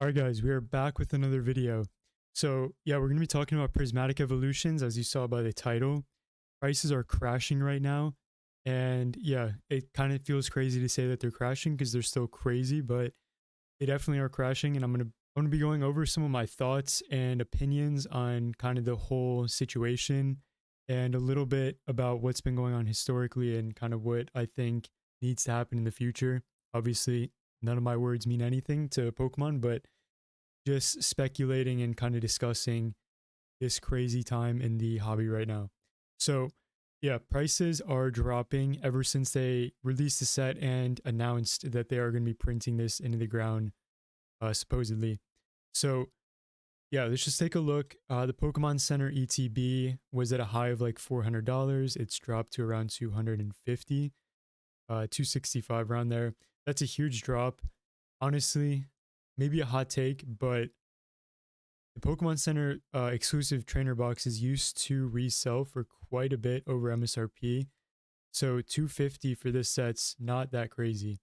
Alright guys, we are back with another video. So yeah, we're going to be talking about prismatic evolutions. As you saw by the title, prices are crashing right now. And yeah, it kind of feels crazy to say that they're crashing because they're still crazy, but they definitely are crashing. And I'm gonna be going over some of my thoughts and opinions on kind of the whole situation and a little bit about what's been going on historically and kind of what I think needs to happen in the future. Obviously, none of my words mean anything to Pokemon, but just speculating and kind of discussing this crazy time in the hobby right now. So, yeah, prices are dropping ever since they released the set and announced that they are going to be printing this into the ground, supposedly. So, yeah, let's just take a look. The Pokemon Center ETB was at a high of like $400. It's dropped to around 250, 265 around there. That's a huge drop. Honestly, maybe a hot take, but the Pokemon Center exclusive trainer boxes used to resell for quite a bit over MSRP. So 250 for this set's not that crazy.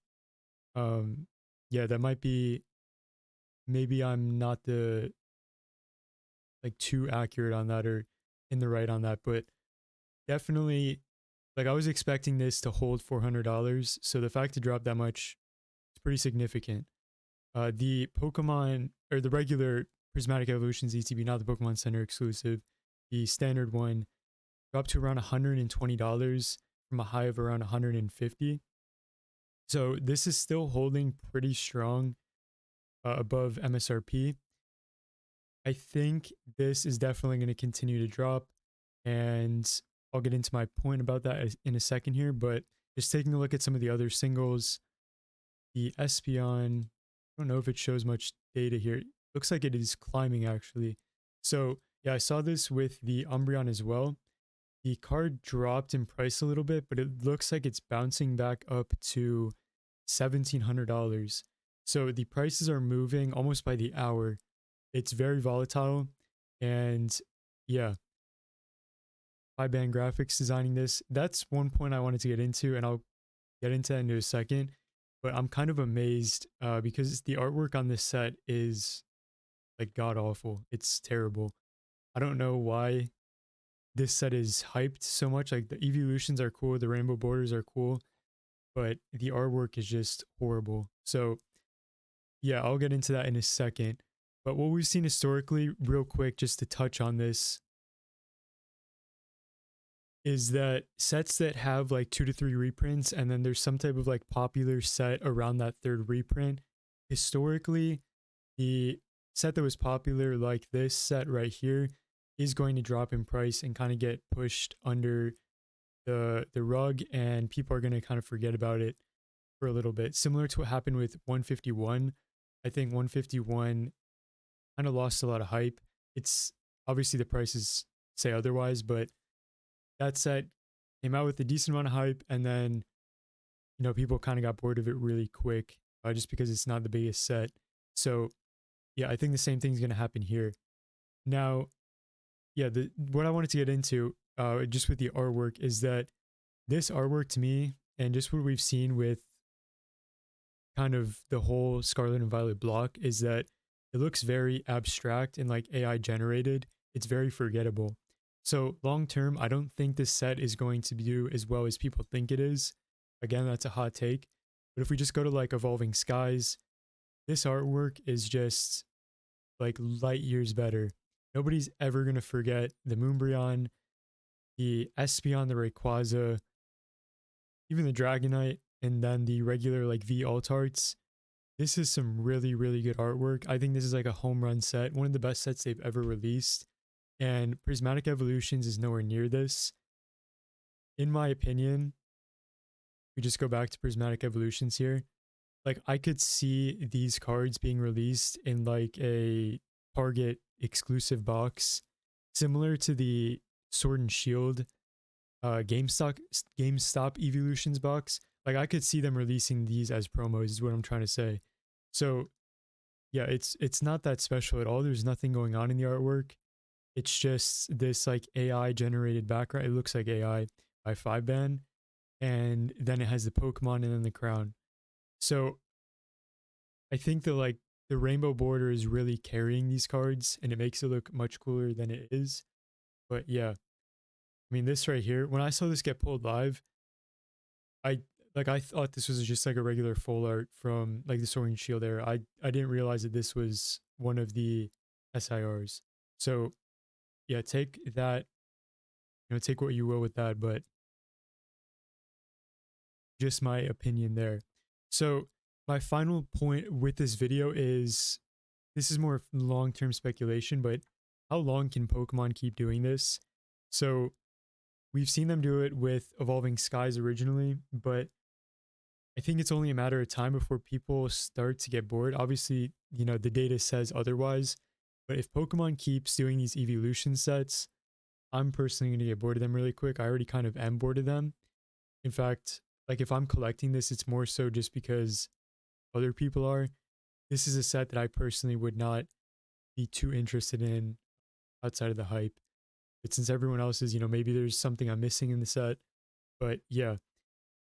Um yeah, that might be, maybe I'm not the like too accurate on that or in the right on that, but definitely like I was expecting this to hold $400. So the fact to drop that much is pretty significant. The Pokemon or the regular Prismatic Evolutions ETB, not the Pokemon Center exclusive, the standard one dropped to around $120 from a high of around 150. So this is still holding pretty strong above MSRP. I think this is definitely going to continue to drop, and I'll get into my point about that in a second here. But just taking a look at some of the other singles, the Espeon, I don't know if it shows much data here. Looks like it is climbing actually. So yeah, I saw this with the Umbreon as well. The card dropped in price a little bit, but it looks like it's bouncing back up to $1,700. So the prices are moving almost by the hour. It's very volatile. And yeah, 5-band graphics designing this. That's one point I wanted to get into, and I'll get into that in a second. But I'm kind of amazed because the artwork on this set is like god awful. It's terrible. I don't know why this set is hyped so much. Like the evolutions are cool, the rainbow borders are cool, but the artwork is just horrible. So yeah, I'll get into that in a second. But what we've seen historically, real quick, just to touch on this, is that sets that have like 2 to 3 reprints and then there's some type of like popular set around that third reprint, historically, the set that was popular, like this set right here, is going to drop in price and kind of get pushed under the rug, and people are going to kind of forget about it for a little bit, similar to what happened with 151. I think 151 kind of lost a lot of hype. It's obviously the prices say otherwise, but that set came out with a decent amount of hype, and then people kind of got bored of it really quick, just because it's not the biggest set. So yeah, I think the same thing's going to happen here. Now, yeah, the what I wanted to get into, just with the artwork, is that this artwork to me, and just what we've seen with kind of the whole Scarlet and Violet block, is that it looks very abstract and like AI generated. It's very forgettable. So long term, I don't think this set is going to do as well as people think it is. Again, that's a hot take. But if we just go to like Evolving Skies, this artwork is just like light years better. Nobody's ever going to forget the Moonbreon, the Espeon, the Rayquaza, even the Dragonite, and then the regular like V alt arts. This is some really, really good artwork. I think this is like a home run set, one of the best sets they've ever released. And Prismatic Evolutions is nowhere near this. In my opinion, we just go back to Prismatic Evolutions here. Like, I could see these cards being released in like a Target exclusive box, similar to the Sword and Shield GameStop Evolutions box. Like, I could see them releasing these as promos, is what I'm trying to say. So yeah, it's not that special at all. There's nothing going on in the artwork. It's just this like AI generated background. It looks like AI by 5-band, and then it has the Pokemon and then the crown. So I think that like the rainbow border is really carrying these cards and it makes it look much cooler than it is. But yeah, I mean, this right here, when I saw this get pulled live, I I thought this was just like a regular full art from like the Soaring Shield era. I didn't realize that this was one of the SIRs. So yeah, take that, take what you will with that, but just my opinion there. So my final point with this video is, this is more long-term speculation, but how long can Pokemon keep doing this? So we've seen them do it with Evolving Skies originally, but I think it's only a matter of time before people start to get bored. Obviously, the data says otherwise, but if Pokemon keeps doing these evolution sets, I'm personally going to get bored of them really quick. I already kind of am bored of them. In fact, like if I'm collecting this, it's more so just because other people are. This is a set that I personally would not be too interested in outside of the hype. But since everyone else is, maybe there's something I'm missing in the set. But yeah,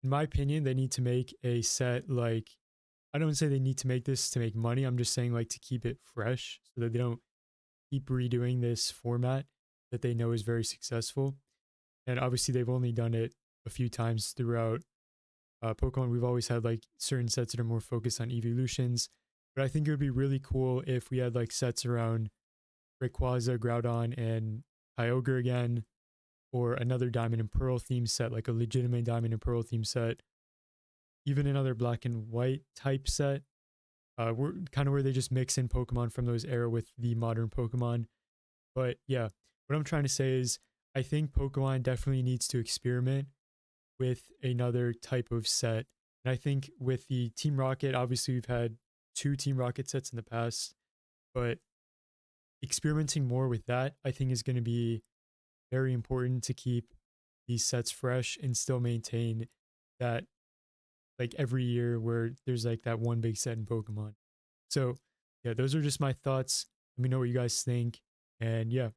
in my opinion, they need to make a set like, I don't say they need to make this to make money. I'm just saying like to keep it fresh so that they don't keep redoing this format that they know is very successful. And obviously they've only done it a few times throughout Pokemon. We've always had like certain sets that are more focused on evolutions, but I think it would be really cool if we had like sets around Rayquaza, Groudon, and Kyogre again, or another Diamond and Pearl theme set, like a legitimate Diamond and Pearl theme set, even another Black and White type set. We're kind of where they just mix in Pokemon from those era with the modern Pokemon. But yeah, what I'm trying to say is I think Pokemon definitely needs to experiment with another type of set. And I think with the Team Rocket, obviously we've had two Team Rocket sets in the past, but experimenting more with that, I think is going to be very important to keep these sets fresh and still maintain that like every year where there's like that one big set in Pokemon. So yeah, those are just my thoughts. Let me know what you guys think. And yeah,